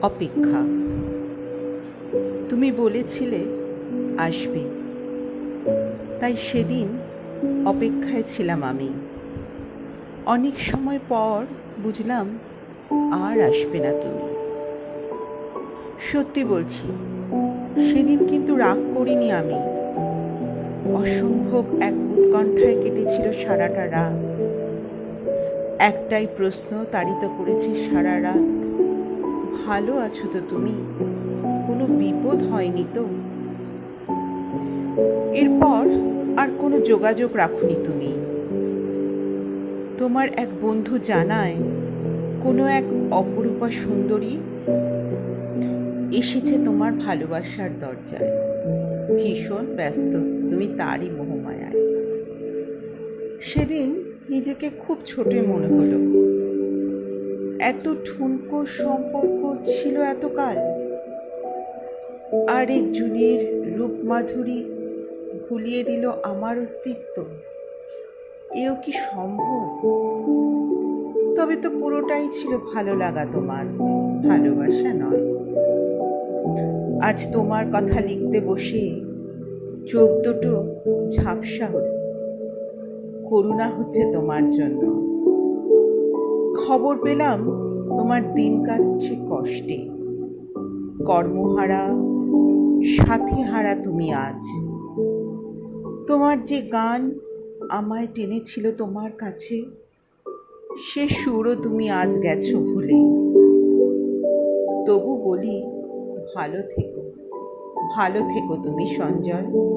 অপেক্ষা। তুমি বলেছিলে আসবে, তাই সেদিন অপেক্ষায় ছিলাম আমি। অনেক সময় পর বুঝলাম আর আসবে না তুমি। সত্যি বলছি, সেদিন কিন্তু রাগ করিনি আমি। অসম্ভব এক উৎকণ্ঠায় কেটেছিল সারাটা রাত। একটাই প্রশ্ন তাড়িত করেছে সারা রাত, ভালো আছো তো তুমি? কোনো বিপদ হয়নি তো? এরপর আর কোনো যোগাযোগ রাখুনি তুমি। তোমার এক বন্ধু জানায় কোনো এক অপরূপা সুন্দরী এসেছে তোমার ভালোবাসার দরজায়। ভীষণ ব্যস্ত তুমি তারই মোহমায়ায়। সেদিন নিজেকে খুব ছোট মনে হলো। এত ঠুনকো সম্পর্ক ছিল এতকাল। আর একজনের রূপমাধুরী ভুলিয়ে দিল আমার অস্তিত্ব। এও কি সম্ভব? তবে তো পুরোটাই ছিল ভালো লাগা, তোমার ভালোবাসা নয়। আজ তোমার কথা লিখতে বসে চোখ দুটো ঝাপসা হলো। করুণা হচ্ছে তোমার জন্য। খবর পেলাম তোমার দিন কাটছে কষ্টে। কর্মহারা, সাথী হারা তুমি আজ। তোমার যে গান আমায় টেনেছিল তোমার কাছে, সে সুরও তুমি আজ গেছো ভুলে। তবু বলি, ভালো থেকো, ভালো থেকো তুমি সঞ্জয়।